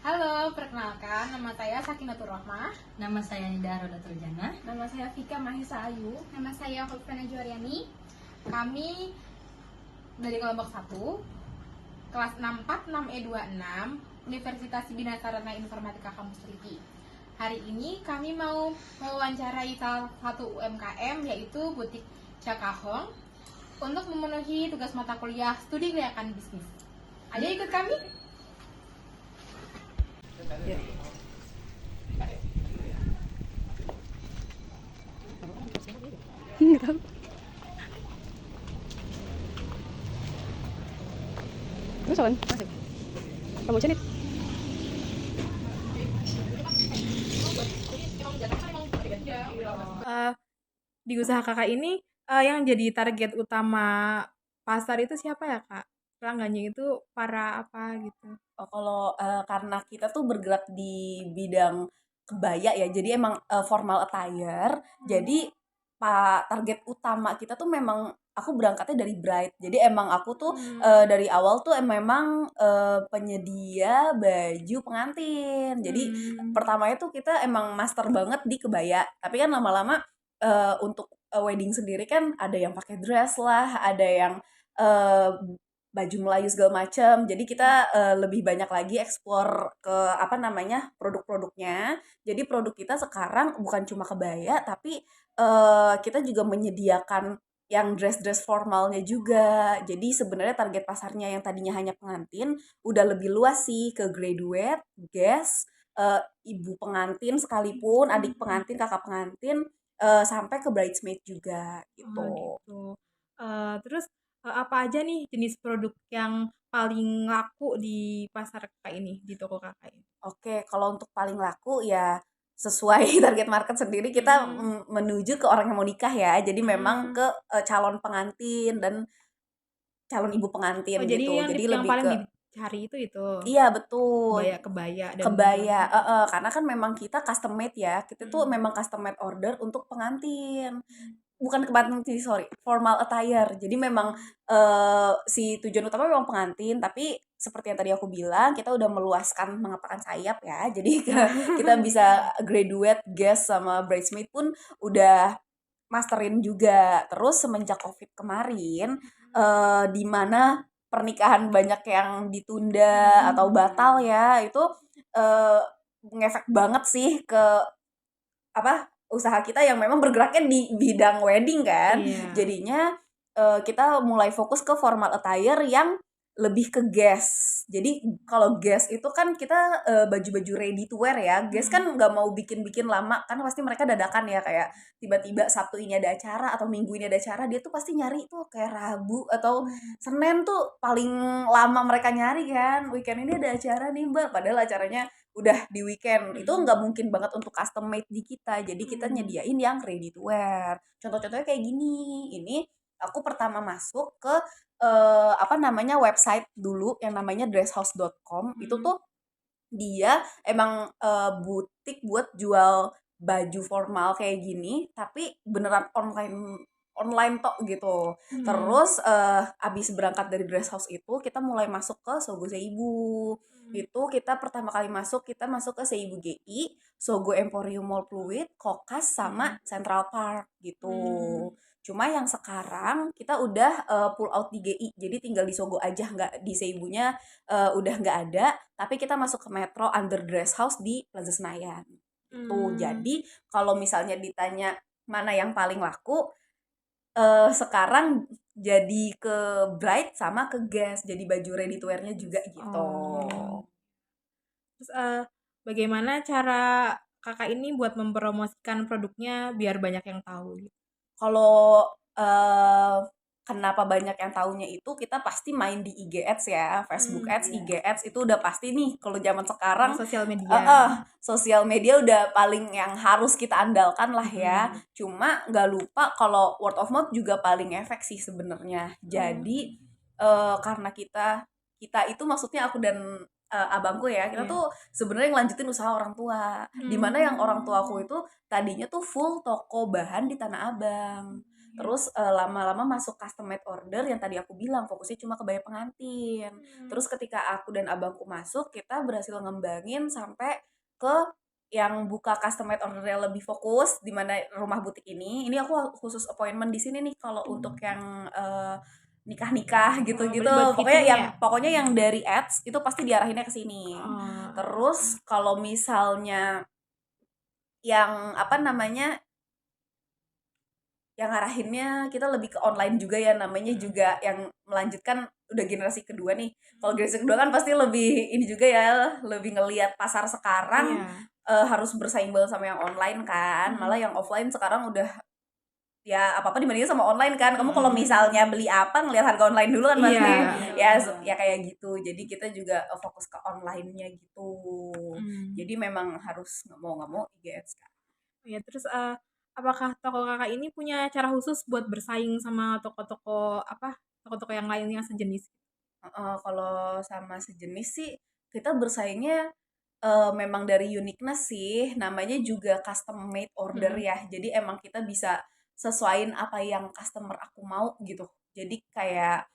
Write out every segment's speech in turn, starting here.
Halo, perkenalkan nama saya Sakinatur Rahmah. Nama saya Nida Roda Turjana. Nama saya Vika Mahesa Ayu. Nama saya Hulfana Juariani. Kami dari kelompok 1, kelas 646E26, Universitas Binasarana Informatika Kampus Riki. Hari ini kami mau mewawancarai salah satu UMKM, yaitu Butik Cakahong, untuk memenuhi tugas mata kuliah Studi Gerakan Bisnis. Ayo ikut kami. Nggak tahu. Terus apa? Masuk. Promotion it. Di usaha kakak ini yang jadi target utama pasar itu siapa ya kak? Pelanggannya itu para apa gitu? Kalau karena kita tuh bergerak di bidang kebaya ya, jadi emang formal attire. Jadi target utama kita tuh memang aku berangkatnya dari bride. Jadi emang aku tuh dari awal tuh memang penyedia baju pengantin. Jadi pertamanya tuh kita emang master banget di kebaya. Tapi kan lama-lama untuk wedding sendiri kan ada yang pakai dress lah, ada yang eh, baju Melayu segala macam. Jadi kita lebih banyak lagi explore ke apa namanya produk-produknya. Jadi produk kita sekarang bukan cuma kebaya, tapi kita juga menyediakan yang dress-dress formalnya juga. Jadi sebenarnya target pasarnya yang tadinya hanya pengantin, udah lebih luas sih ke graduate, guest, ibu pengantin sekalipun, adik pengantin, kakak pengantin, sampai ke bridesmaid juga gitu. Oh gitu. Terus apa aja nih jenis produk yang paling laku di pasar kakak ini, di toko kakak ini? Oke, kalau untuk paling laku ya sesuai target market sendiri kita menuju ke orang yang mau nikah ya. Jadi memang ke calon pengantin dan calon ibu pengantin Oh jadi gitu. yang Jadi yang lebih paling ke dicari itu iya betul. kebaya dan Kebaya, karena kan memang kita custom made ya. Kita tuh memang custom made order untuk pengantin. Bukan kebanting sih, sorry, formal attire. Jadi memang si tujuan utama memang pengantin, tapi seperti yang tadi aku bilang, kita udah meluaskan mengepakkan sayap ya. Jadi kita bisa graduate, guest sama bridesmaid pun udah masterin juga. Terus semenjak Covid kemarin, di mana pernikahan banyak yang ditunda atau batal ya, itu eh, ngefek banget sih ke apa usaha kita yang memang bergeraknya di bidang wedding kan. Iya. Jadinya kita mulai fokus ke formal attire yang lebih ke guest. Jadi kalau guest itu kan kita baju-baju ready to wear ya. Guest kan nggak mau bikin-bikin lama kan, pasti mereka dadakan ya, kayak tiba-tiba Sabtu ini ada acara atau Minggu ini ada acara, dia tuh pasti nyari tuh kayak Rabu atau Senin tuh paling lama mereka nyari kan. Weekend ini ada acara nih Mbak, padahal acaranya udah di weekend. Itu nggak mungkin banget untuk custom made di kita, jadi kita nyediain yang ready to wear. Contoh-contohnya kayak gini, ini aku pertama masuk ke apa namanya website dulu yang namanya dresshouse.com. Itu tuh dia emang butik buat jual baju formal kayak gini, tapi beneran online online tok gitu. Terus abis berangkat dari dress house itu kita mulai masuk ke Sogo Seibu. Itu kita pertama kali masuk, kita masuk ke Seibu GI, Sogo Emporium Mall Pluit, Kokas sama Central Park gitu. Cuma yang sekarang kita udah pull out di GI, jadi tinggal di Sogo aja, nggak di Seibunya udah nggak ada, tapi kita masuk ke Metro under Dress House di Plaza Senayan. Gitu. Jadi kalau misalnya ditanya mana yang paling laku, sekarang jadi ke bride sama ke guest, jadi baju ready to wear-nya juga gitu. Terus bagaimana cara kakak ini buat mempromosikan produknya biar banyak yang tahu gitu? Kalau kenapa banyak yang taunya itu, kita pasti main di IG Ads ya, Facebook Ads, IG Ads itu udah pasti nih kalau zaman sekarang. Sosial media. Sosial media udah paling yang harus kita andalkan lah ya. Cuma nggak lupa kalau word of mouth juga paling efek sih sebenarnya. Jadi karena kita itu maksudnya aku dan abangku ya, kita tuh sebenarnya ngelanjutin usaha orang tua. Dimana yang orang tuaku itu tadinya tuh full toko bahan di Tanah Abang. Terus lama-lama masuk custom made order yang tadi aku bilang fokusnya cuma ke bayar pengantin. Terus ketika aku dan abangku masuk, kita berhasil ngembangin sampai ke yang buka custom made order yang lebih fokus di mana rumah butik ini. Ini aku khusus appointment di sini nih kalau untuk yang nikah-nikah gitu-gitu. berarti buat Pokoknya fitting yang ya? pokoknya yang dari ads itu pasti diarahinnya ke sini. Terus kalau misalnya yang apa namanya yang ngarahinnya kita lebih ke online juga ya, namanya juga yang melanjutkan udah generasi kedua nih. Kalau generasi kedua kan pasti lebih ini juga ya, lebih ngelihat pasar sekarang harus bersaing banget sama yang online kan. Malah yang offline sekarang udah ya apa-apa dibandingin sama online kan. Kamu kalau misalnya beli apa ngelihat harga online dulu kan pasti. Iya. Ya kayak gitu. Jadi kita juga fokus ke online-nya gitu. Jadi memang harus nggak mau IG ads kan. Ya, terus apakah toko kakak ini punya cara khusus buat bersaing sama toko-toko yang lain yang sejenis? Kalau sama sejenis sih kita bersaingnya memang dari uniqueness sih, namanya juga custom made order ya. Jadi emang kita bisa sesuaiin apa yang customer aku mau gitu. Jadi kayak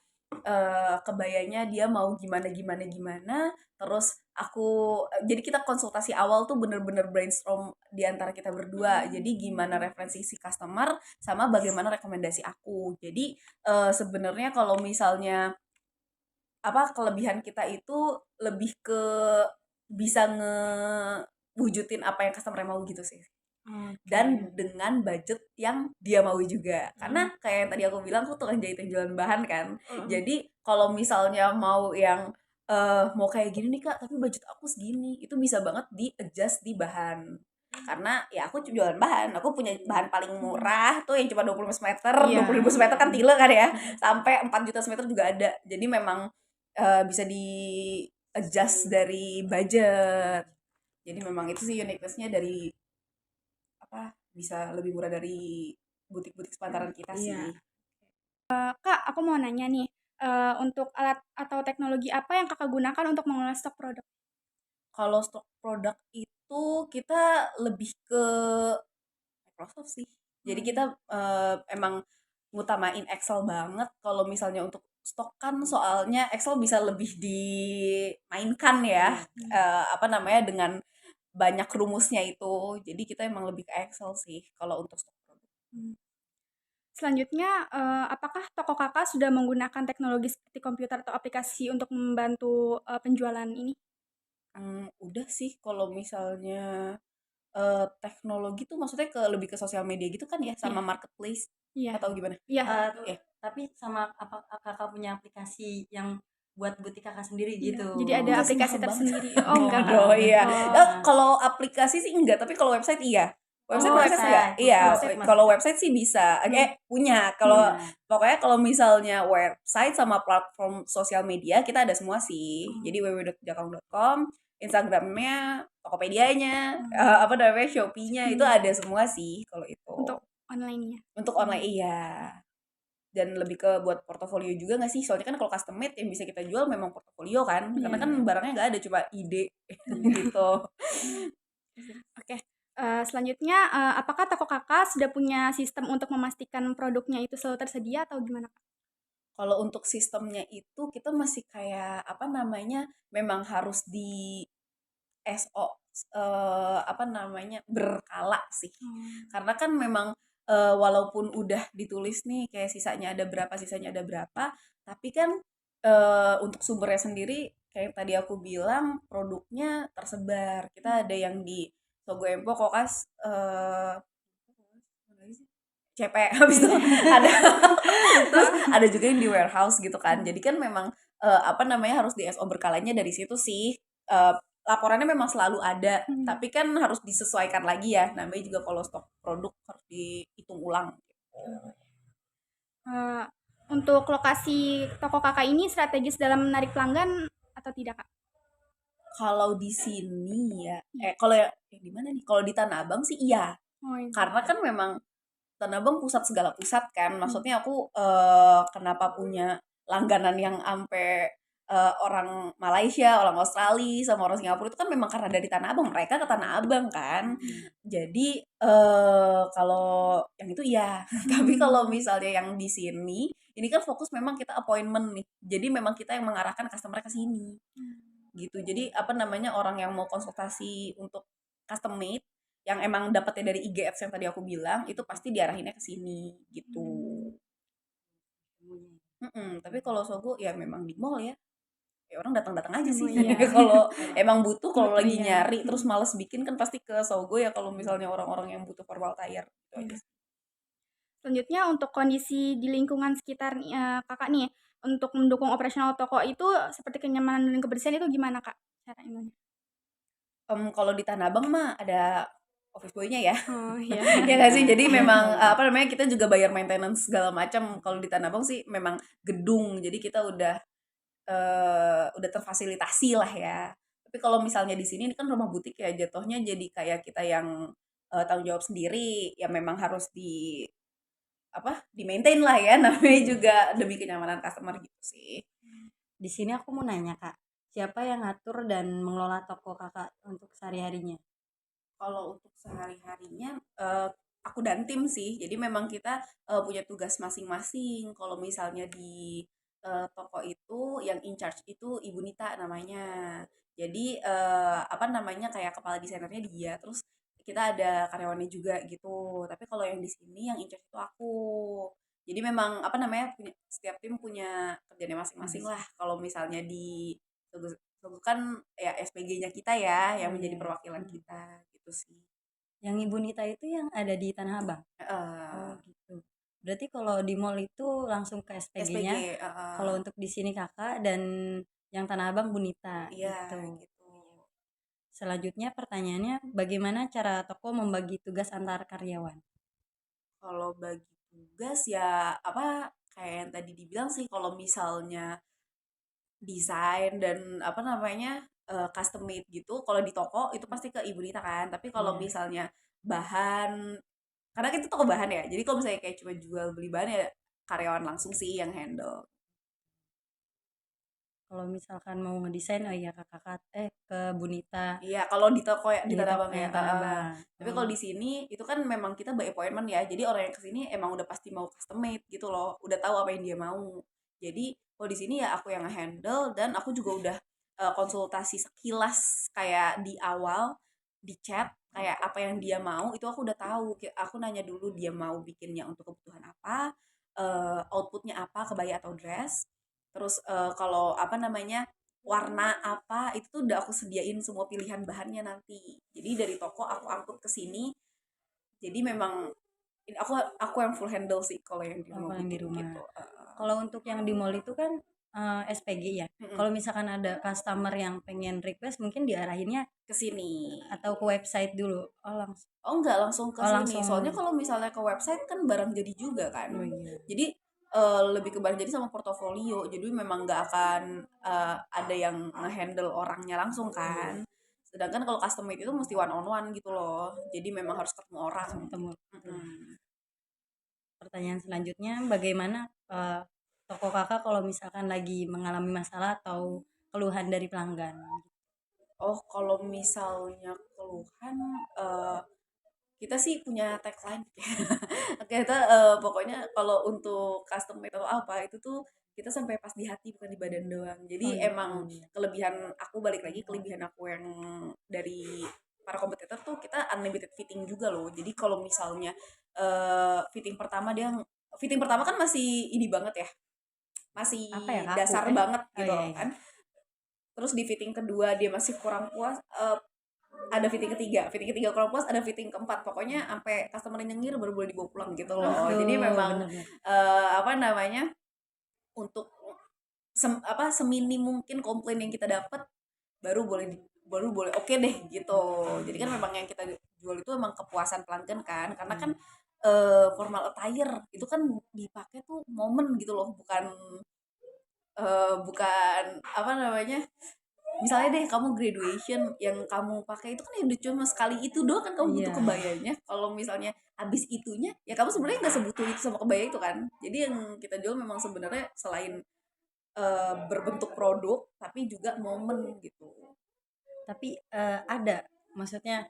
kebayanya dia mau gimana, terus jadi kita konsultasi awal tuh bener-bener brainstorm di antara kita berdua. Jadi gimana referensi si customer sama bagaimana rekomendasi aku. Jadi sebenarnya kalau misalnya kelebihan kita itu lebih ke bisa ngewujudin apa yang customer mau gitu sih. Dan dengan budget yang dia mau juga. Karena kayak yang tadi aku bilang aku tukang jahit yang jualan bahan kan. Jadi kalau misalnya mau yang mau kayak gini nih Kak, tapi budget aku segini, itu bisa banget di-adjust di bahan. Karena ya aku jualan bahan, aku punya bahan paling murah tuh yang cuma 25 meter, 20.000 meter kan tile kan ya, sampai 4 juta meter juga ada. Jadi memang bisa di-adjust dari budget. Jadi memang itu sih uniqueness-nya dari bisa lebih murah dari butik-butik sepantaran kita sih. Kak, aku mau nanya nih, untuk alat atau teknologi apa yang kakak gunakan untuk mengolah stok produk? Kalau stok produk itu kita lebih ke Microsoft sih. Jadi kita emang ngutamain Excel banget kalau misalnya untuk stok kan, soalnya Excel bisa lebih dimainkan ya. Dengan banyak rumusnya itu. Jadi kita emang lebih ke Excel sih kalau untuk stok produk. Selanjutnya, apakah toko kakak sudah menggunakan teknologi seperti komputer atau aplikasi untuk membantu penjualan ini? Udah sih kalau misalnya teknologi tuh maksudnya lebih ke sosial media gitu kan ya, sama marketplace Iya. atau gimana? Iya. Tapi sama apa kakak punya aplikasi yang buat butik kakak sendiri gitu? Jadi ada Enggak sih, aplikasi mahal banget. tersendiri. Oh, enggak. Oh iya. Oh. Kalau aplikasi sih enggak, tapi kalau website iya. Website Oh, enggak? website. Iya, Website kalau website sih bisa. Punya. Kalau pokoknya kalau misalnya website sama platform sosial media kita ada semua sih. Jadi www.jakang.com, Instagramnya, Tokopedia-nya, Shopee-nya itu ada semua sih kalau itu. Untuk online-nya. Untuk online iya. Dan lebih ke buat portofolio juga nggak sih? Soalnya kan kalau custom made yang bisa kita jual memang portofolio kan, karena kan barangnya nggak ada, cuma ide gitu. Oke. Selanjutnya, apakah toko kakak sudah punya sistem untuk memastikan produknya itu selalu tersedia atau gimana, Kak? Kalau untuk sistemnya itu kita masih kayak memang harus di SO berkala sih. Karena kan memang walaupun udah ditulis nih kayak sisanya ada berapa, tapi kan untuk sumbernya sendiri kayak tadi aku bilang produknya tersebar. Kita ada yang di Sogo Empo, Kokas, CP, habis itu ada terus ada juga yang di warehouse gitu kan. Jadi kan memang harus di SO berkalanya dari situ sih. Laporannya memang selalu ada, tapi kan harus disesuaikan lagi ya. Namanya juga kalau stok produk harus dihitung ulang gitu. Untuk lokasi toko kakak ini strategis dalam menarik pelanggan atau tidak, Kak? Kalau di sini ya, kalau di mana nih? Kalau di Tanah Abang sih iya. Karena kan memang Tanah Abang pusat segala pusat kan. Maksudnya aku kenapa punya langganan yang ampe orang Malaysia, orang Australia, sama orang Singapura itu kan memang karena dari Tanah Abang, mereka ke Tanah Abang kan. Jadi kalau yang itu iya, tapi kalau misalnya yang di sini, ini kan fokus memang kita appointment nih. Jadi memang kita yang mengarahkan customer ke sini. Gitu. Jadi apa namanya, orang yang mau konsultasi untuk custom made yang emang dapetnya dari IG Ads yang tadi aku bilang, itu pasti diarahinnya ke sini gitu. Tapi kalau Sogo ya memang di mall ya. Ya orang datang-datang aja sih. Iya. Kalau emang butuh, kalau lagi Iya. nyari terus males bikin kan pasti ke Sogo ya, kalau misalnya orang-orang yang butuh formal attire gitu aja sih. Selanjutnya untuk kondisi di lingkungan sekitar nih, Kakak nih, untuk mendukung operasional toko itu seperti kenyamanan dan kebersihan itu gimana, Kak, caranya? Kalau di Tanah Abang mah ada office boy-nya ya. Oh, iya. Ya nggak sih? Jadi memang apa namanya, kita juga bayar maintenance segala macam. Kalau di Tanah Abang sih memang gedung, jadi kita udah terfasilitasi lah ya. Tapi kalau misalnya di sini ini kan rumah butik ya, jatuhnya jadi kayak kita yang tanggung jawab sendiri, ya memang harus di-maintain lah ya, namanya juga demi kenyamanan customer gitu sih. Di sini aku mau nanya Kak, siapa yang ngatur dan mengelola toko Kakak untuk sehari-harinya? Kalau untuk sehari-harinya aku dan tim sih. Jadi memang kita punya tugas masing-masing. Kalau misalnya di toko itu yang in charge itu Ibu Nita namanya. Jadi apa namanya, kayak kepala desainernya dia. Terus kita ada karyawannya juga gitu. Tapi kalau yang di sini yang in charge itu aku. Jadi memang apa namanya, setiap tim punya kerjanya masing-masing lah. Kalau misalnya di Sogo kan ya SPG-nya kita ya yang menjadi perwakilan kita gitu sih. Yang Ibu Nita itu yang ada di Tanah Abang? Oh gitu. Berarti kalau di mall itu langsung ke SPG-nya. SPG, Kalau untuk di sini Kakak dan yang Tanah Abang Bu Nita iya gitu. gitu. Selanjutnya pertanyaannya, bagaimana cara toko membagi tugas antar karyawan? Kalau bagi tugas ya apa, kayak yang tadi dibilang sih, kalau misalnya desain dan apa namanya, custom made gitu, kalau di toko itu pasti ke Ibu Nita kan. Tapi kalau Iya. misalnya bahan, karena kita toko bahan ya, jadi kalau misalnya kayak cuma jual beli bahan ya karyawan langsung sih yang handle. Kalau misalkan mau ngedesain, oh iya ke Bu Nita Iya, kalau di toko ya, di di Tanah toko Abang ya. yang Tanah Abang. Tapi kalau di sini itu kan memang kita by appointment ya. Jadi orang yang kesini emang udah pasti mau custom made gitu loh. Udah tahu apa yang dia mau. Jadi kalau di sini ya aku yang handle, dan aku juga udah konsultasi sekilas kayak di awal di chat kayak apa yang dia mau itu aku udah tahu. Aku nanya dulu dia mau bikinnya untuk kebutuhan apa, outputnya apa, kebaya atau dress. Terus kalau apa namanya, warna apa, itu tuh udah aku sediain semua pilihan bahannya nanti. Jadi dari toko aku angkut ke sini. Jadi memang aku yang full handle sih kalau yang di rumah Kalau yang di butik rumah. gitu. Kalau untuk yang di mall itu kan SPG ya. Kalau misalkan ada customer yang pengen request, mungkin diarahinnya Ke sini. atau ke website dulu. Oh langsung. Oh enggak, langsung ke Oh sini. langsung. Soalnya kalau misalnya ke website kan barang jadi juga kan. Oh iya. Jadi lebih ke barang jadi sama portofolio. Jadi memang nggak akan ada yang ngehandle orangnya langsung kan. Sedangkan kalau custom made itu mesti one on one gitu loh. Jadi memang harus ketemu orang. Ketemu. Mm-mm. Pertanyaan selanjutnya, bagaimana toko Kakak kalau misalkan lagi mengalami masalah atau keluhan dari pelanggan? Oh, kalau misalnya keluhan, kita sih punya tagline gitu ya. Kita pokoknya kalau untuk custom made atau apa itu tuh kita sampai pas di hati bukan di badan doang. Jadi Oh, gitu. emang kelebihan aku, balik lagi kelebihan aku yang dari para kompetitor tuh, kita unlimited fitting juga loh. Jadi kalau misalnya fitting pertama kan masih ini banget ya. Masih Apa ya, kaku dasar kan? banget Oh, gitu iya, iya. kan. Terus di fitting kedua dia masih kurang puas, ada fitting ketiga kurang puas, ada fitting keempat, pokoknya sampai customer nyengir baru boleh dibawa pulang gitu loh. Jadi Aduh, memang bener-bener. apa namanya, untuk seminim mungkin komplain yang kita dapat baru boleh oke deh gitu. Jadi kan memang yang kita jual itu emang kepuasan pelanggan kan, karena kan formal attire itu kan dipakai tuh momen gitu loh, bukan apa namanya, misalnya deh kamu graduation, yang kamu pakai itu kan ya udah cuma sekali itu doang kan kamu butuh Iya. kebayanya. Kalau misalnya habis itunya ya kamu sebenarnya nggak sebutuh itu sama kebaya itu kan. Jadi yang kita jual memang sebenarnya selain berbentuk produk tapi juga momen gitu. Tapi ada, maksudnya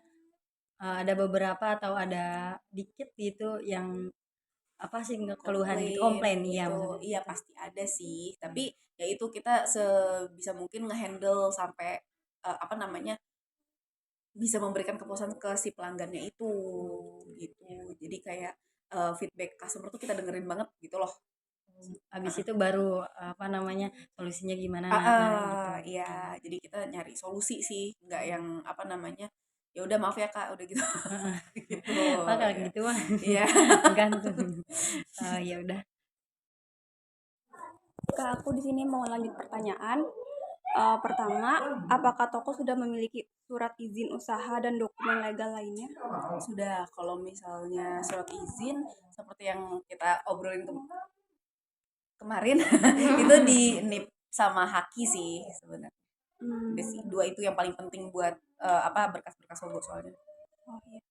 ada beberapa atau ada dikit gitu yang apa sih keluhan gitu, komplain, iya gitu. maksudnya Iya gitu. pasti ada sih, tapi ya itu kita sebisa mungkin ngehandle sampai apa namanya, bisa memberikan kepuasan ke si pelanggannya itu gitu. Jadi kayak feedback customer tuh kita dengerin banget gitu loh. Habis itu baru apa namanya, solusinya gimana, nah gitu. Iya, jadi kita nyari solusi sih, nggak yang apa namanya, ya udah maaf ya Kak, udah gitu. Gitu. Wah, kalau Ya. gitu mah Iya. gantung. Oh, ya udah. Kak, aku di sini mau lanjut pertanyaan. Pertama, apakah toko sudah memiliki surat izin usaha dan dokumen legal lainnya? Sudah, kalau misalnya surat izin seperti yang kita obrolin kemarin itu di NIP sama Haki sih sebenarnya. Udah sih, dua itu yang paling penting buat apa berkas-berkas logo soalnya. Oh, iya.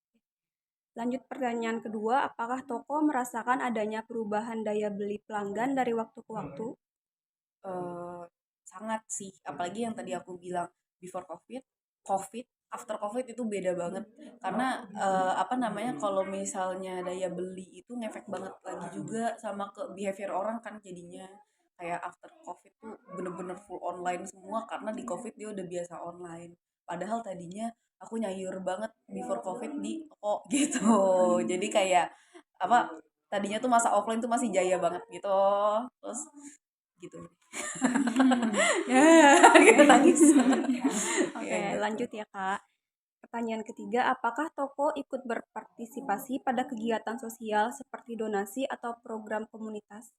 Lanjut pertanyaan kedua, apakah toko merasakan adanya perubahan daya beli pelanggan dari waktu ke waktu? eh, Sangat sih, apalagi yang tadi aku bilang before covid, covid, after covid itu beda banget karena apa namanya, kalau misalnya daya beli itu ngefek banget lagi juga sama ke behavior orang kan, jadinya kayak after covid tuh bener-bener full online semua karena di covid dia udah biasa online, padahal tadinya aku nyayur banget before covid di toko gitu. Jadi kayak apa, tadinya tuh masa offline tuh masih jaya banget gitu, terus gitu. Ya, kita nangis. Oke, Ya, gitu. lanjut ya Kak. Pertanyaan ketiga, apakah toko ikut berpartisipasi pada kegiatan sosial seperti donasi atau program komunitas?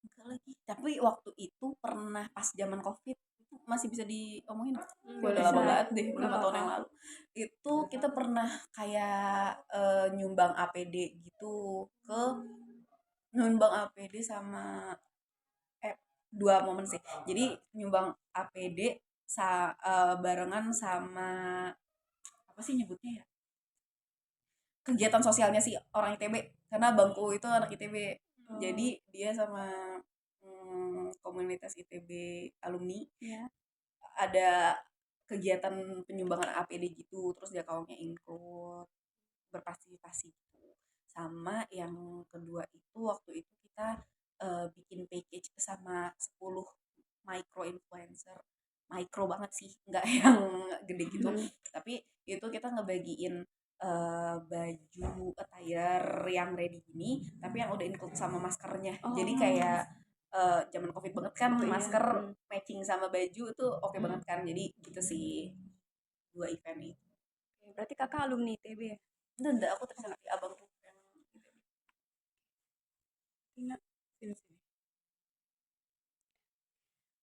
Enggak lagi. Tapi waktu itu pernah pas zaman COVID itu masih bisa diomongin nggak? Wah, udah Boleh. lama Bisa, banget deh, nggak 5 tahun apa-apa. yang lalu. Itu kita pernah kayak nyumbang APD gitu ke nyumbang APD sama eh dua momen sih. Jadi nyumbang APD barengan sama apa sih nyebutnya ya? Kegiatan sosialnya si orang ITB karena bangku itu anak ITB, jadi dia sama komunitas ITB alumni Ya. ada kegiatan penyumbangan APD gitu, terus dia kaunya include berpartisipasi gitu. Sama yang kedua itu waktu itu kita bikin package sama 10 micro influencer, micro banget sih, nggak yang gede gitu, tapi itu kita ngebagiin baju attire yang ready gini tapi yang udah include sama maskernya. Jadi kayak zaman covid banget kan, Oh, iya. masker matching sama baju tuh oke banget kan, jadi gitu sih dua event itu. Oke, berarti kakak alumni ITB ya? Enggak, aku Trisakti abang tuh yang Tina. sini sini.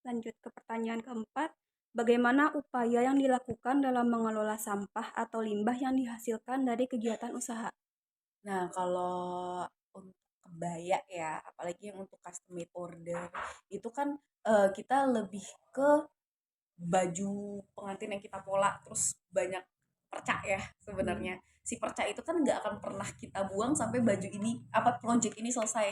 Lanjut ke pertanyaan keempat, bagaimana upaya yang dilakukan dalam mengelola sampah atau limbah yang dihasilkan dari kegiatan usaha? Nah, kalau untuk kebaya ya, apalagi yang untuk custom made order, itu kan kita lebih ke baju pengantin yang kita pola, terus banyak perca ya sebenarnya. Si perca itu kan nggak akan pernah kita buang sampai baju ini, apa project ini selesai.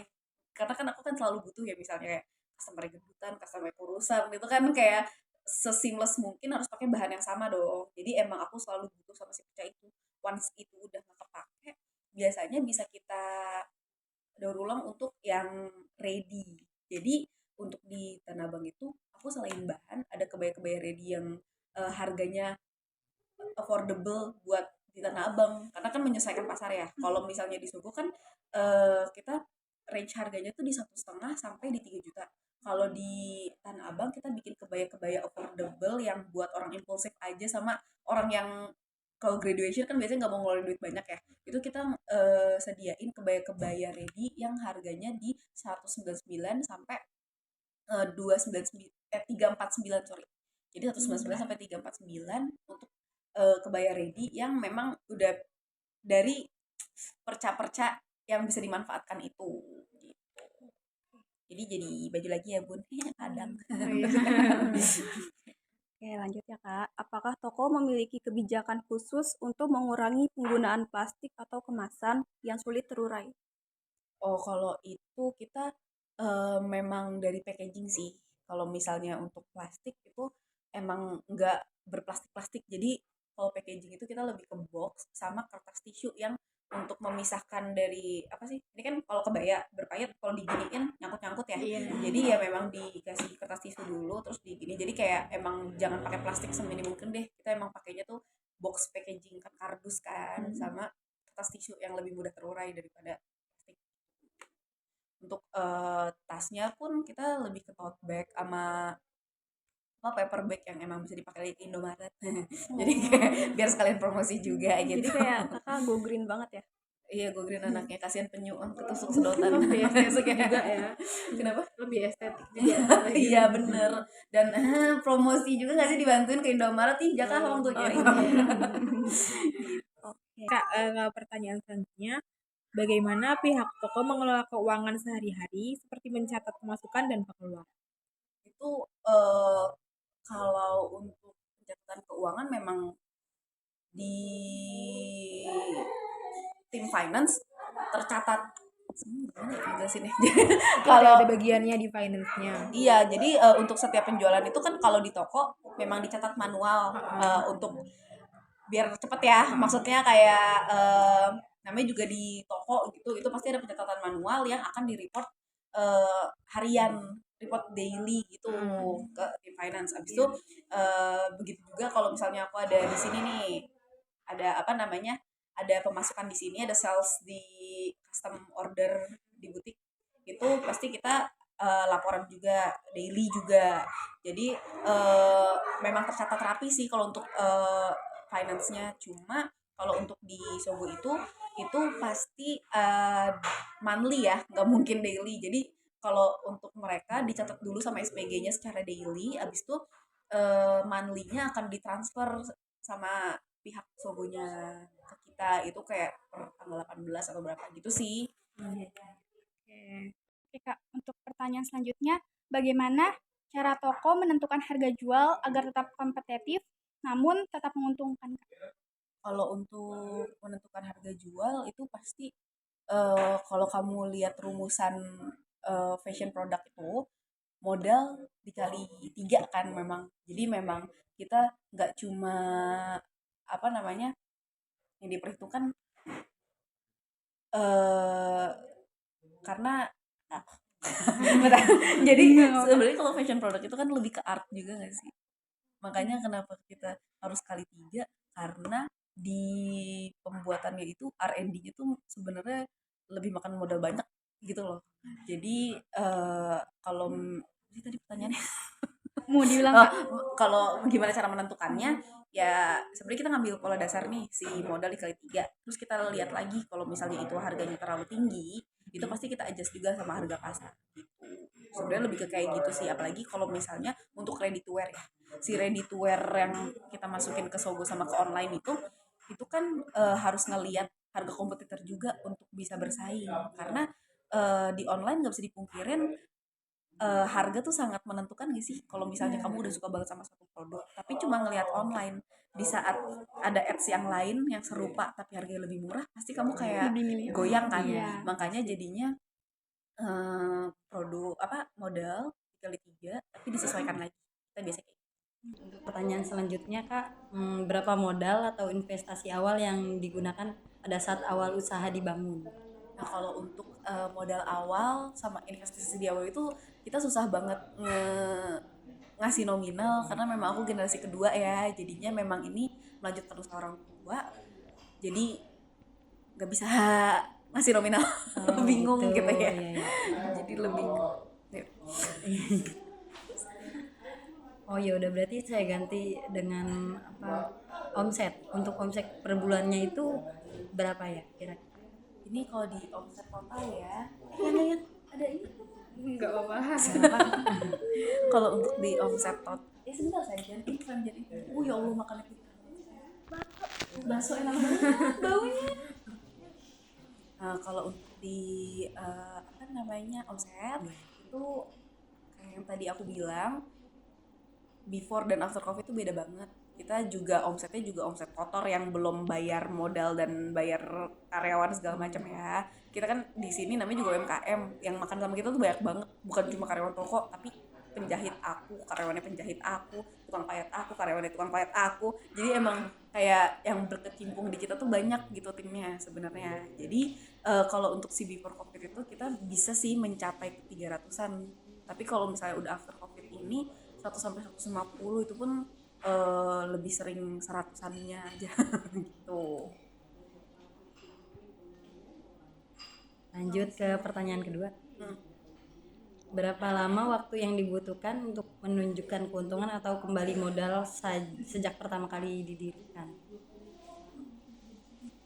Karena kan aku kan selalu butuh ya, misalnya kayak customer gendutan, customer kurusan, itu kan kayak seseamless mungkin harus pakai bahan yang sama dong. Jadi emang aku selalu butuh sama si perca itu. Once itu udah nggak kepake, biasanya bisa kita daur ulang untuk yang ready. Jadi untuk di Tanah Abang itu aku selain bahan ada kebaya-kebaya ready yang harganya affordable buat di Tanah Abang karena kan menyesuaikan pasar ya. Kalau misalnya di Sogo kan kita range harganya tuh di 1,5 sampai di 3 juta. Kalau di Tanah Abang kita bikin kebaya-kebaya affordable yang buat orang impulsif aja sama orang yang kalau graduation kan biasanya nggak mau ngeluarin duit banyak ya. Itu kita sediain kebaya-kebaya ready yang harganya di 199 sampai 349, sorry. Jadi 199 sampai 349 untuk kebaya ready yang memang udah dari perca-perca yang bisa dimanfaatkan itu gitu. Jadi baju lagi ya bun, kadang. Oke, lanjut ya Kak. Apakah toko memiliki kebijakan khusus untuk mengurangi penggunaan plastik atau kemasan yang sulit terurai? Oh kalau itu kita Memang dari packaging sih. Kalau misalnya untuk plastik itu emang nggak berplastik-plastik. Jadi kalau packaging itu kita lebih ke box sama kertas tisu yang untuk memisahkan dari apa sih? Ini kan kalau kebaya berpayet kalau diginiin nyangkut-nyangkut ya. Iya. Jadi ya memang dikasih kertas tisu dulu terus digini. Jadi kayak emang jangan pakai plastik seminim mungkin deh. Kita emang pakainya tuh box packaging kan kardus kan sama kertas tisu yang lebih mudah terurai daripada plastik. Untuk tasnya pun kita lebih ke tote bag sama apa paper bag yang emang bisa dipakai di Indomaret. Jadi kayak biar sekalian promosi juga Jadi gitu. kayak kakak go green banget ya. Iya, gue green anaknya kasihan penyu ketusuk sedotan. Lebih estetik Kayak- juga ya. Kenapa? Lebih estetik juga. Iya bener. Dan promosi juga gak sih dibantuin ke Indomaret ih Jaka Oh, tuh iya. Kak, pertanyaan selanjutnya, bagaimana pihak toko mengelola keuangan sehari-hari seperti mencatat pemasukan dan pengeluaran? Itu kalau untuk pencatatan keuangan memang di tim finance tercatat gimana ya ngejelasinnya? Kalau Kalau ada bagiannya di finance-nya. iya, jadi untuk setiap penjualan itu kan kalau di toko memang dicatat manual untuk biar cepet ya. Maksudnya kayak namanya juga di toko gitu, itu pasti ada pencatatan manual yang akan di-report harian, report daily gitu ke tim finance. Abis itu begitu juga kalau misalnya aku ada di sini nih, ada apa namanya? Ada pemasukan di sini, ada sales di custom order di butik. Itu pasti kita laporan juga daily juga. Jadi memang tercatat rapi sih kalau untuk finance-nya. Cuma kalau untuk di Sogo itu pasti monthly ya, nggak mungkin daily. Jadi kalau untuk mereka dicatat dulu sama SPG-nya secara daily, abis itu monthly-nya akan ditransfer sama pihak Sogonya ke kita. Itu kayak per tanggal 18 atau berapa gitu sih. Oke kak, untuk pertanyaan selanjutnya, bagaimana cara toko menentukan harga jual agar tetap kompetitif namun tetap menguntungkan kak? Kalau untuk menentukan harga jual itu pasti kalau kamu lihat rumusan fashion produk itu modal dikali 3 kan memang. Jadi memang kita nggak cuma apa namanya yang diperhitungkan eh karena bentar. Jadi sebenarnya kalau fashion product itu kan lebih ke art juga nggak sih? Makanya kenapa kita harus kali 3 karena di pembuatannya itu R&D itu sebenarnya lebih makan modal banyak gitu loh. Jadi kalau apa sih tadi pertanyaannya? Mau diulang Oh, kak? kalau gimana cara menentukannya? Ya sebenarnya kita ngambil pola dasar nih si modal dikali 3. Terus kita lihat lagi kalau misalnya itu harganya terlalu tinggi, itu pasti kita adjust juga sama harga pasar gitu. Sebenarnya lebih ke kayak gitu sih, apalagi kalau misalnya untuk ready to wear ya. Si ready to wear yang kita masukin ke Sogo sama ke online itu kan harus ngelihat harga kompetitor juga untuk bisa bersaing. Karena di online nggak bisa dipungkirin harga tuh sangat menentukan gak sih kalau misalnya kamu udah suka banget sama satu produk tapi cuma ngelihat online di saat ada ads yang lain yang serupa tapi harganya lebih murah pasti kamu kayak Lebih milih. goyang kan Iya. makanya jadinya produk apa modal dikali 3 tapi disesuaikan lagi kita biasa kayak gitu. Pertanyaan selanjutnya Kak, berapa modal atau investasi awal yang digunakan pada saat awal usaha dibangun? Nah kalau untuk modal awal sama investasi di awal itu kita susah banget ngasih nominal karena memang aku generasi kedua ya jadinya memang ini melanjutkan usaha orang tua jadi nggak bisa ngasih nominal bingung gitu ya Iya, iya. jadi lebih ya. Oh ya udah berarti saya ganti dengan apa omset. Untuk omset per bulannya itu berapa ya kira-kira? Ini kalau di omset total ya ada ini Enggak apa-apa. kalau untuk di omset total ya sebentar saya jadi ya Allah makannya kita bakso enak banget baunya. Kalau untuk di apa namanya omset itu kayak yang tadi aku bilang before dan after covid itu beda banget kita juga omsetnya juga omset kotor yang belum bayar modal dan bayar karyawan segala macam ya. Kita kan di sini namanya juga UMKM, yang makan sama kita tuh banyak banget, bukan cuma karyawan toko tapi penjahit aku, karyawannya penjahit aku, tukang payat aku, karyawannya tukang payat aku. Jadi emang kayak yang berkecimpung di kita tuh banyak gitu timnya sebenarnya. Jadi kalau untuk si before covid itu kita bisa sih mencapai 300-an. Tapi kalau misalnya udah after covid ini 100 sampai 150 itu pun lebih sering 100-annya aja gitu. Lanjut ke pertanyaan kedua. Berapa lama waktu yang dibutuhkan untuk menunjukkan keuntungan atau kembali modal sejak pertama kali didirikan?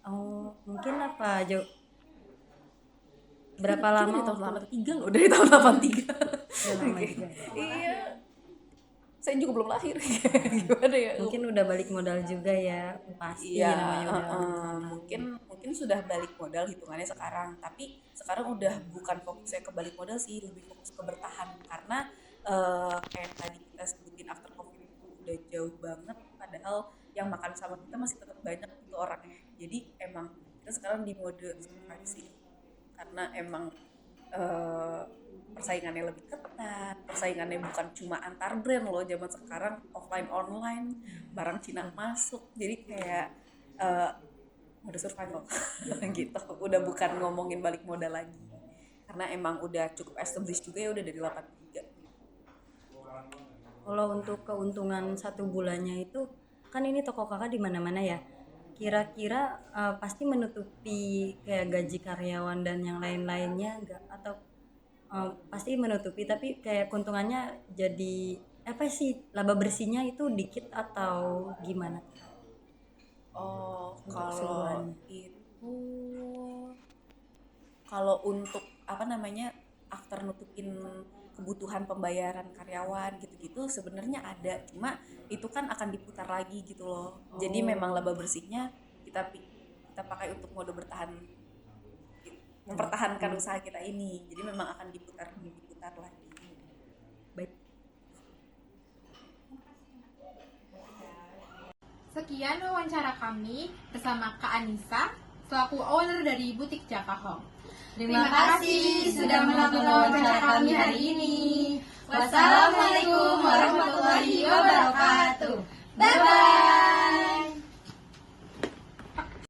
Oh, mungkin apa, Jo? Berapa Kita lama dari tahun waktu? 83 loh, dari tahun 83. Udah lama juga. Iya. Saya juga belum lahir. Gimana ya? Mungkin udah balik modal juga ya, pasti Iya, namanya udah. mungkin sudah balik modal hitungannya sekarang, tapi sekarang udah bukan fokusnya ke balik modal sih, lebih fokus ke bertahan karena kayak tadi kita sebutin after covid itu udah jauh banget, padahal yang makan sama kita masih tetap banyak itu orangnya. Jadi emang kita sekarang di mode survive sih, karena emang persaingannya lebih ketat, persaingannya bukan cuma antar brand loh, zaman sekarang offline online, barang Cina masuk, jadi kayak mode survival gitu, udah bukan ngomongin balik modal lagi karena emang udah cukup established juga ya, udah dari 83. Kalau untuk keuntungan satu bulannya itu kan ini toko kakak di mana-mana ya. Kira-kira pasti menutupi kayak gaji karyawan dan yang lain-lainnya enggak, atau pasti menutupi tapi kayak keuntungannya jadi apa sih, laba bersihnya itu dikit atau gimana? Oh, Untuk kalau keseluruhannya. itu kalau untuk apa namanya after nutupin kebutuhan pembayaran karyawan gitu-gitu sebenarnya ada, cuma itu kan akan diputar lagi gitu loh. Jadi memang laba bersihnya kita pakai untuk mode bertahan, mempertahankan usaha kita ini. Jadi memang akan diputar lagi. Baik. Sekian wawancara kami bersama Kak Anissa selaku owner dari Butik Jaka Home. Terima kasih sudah menonton wawancara kami hari ini. Wassalamualaikum warahmatullahi wabarakatuh.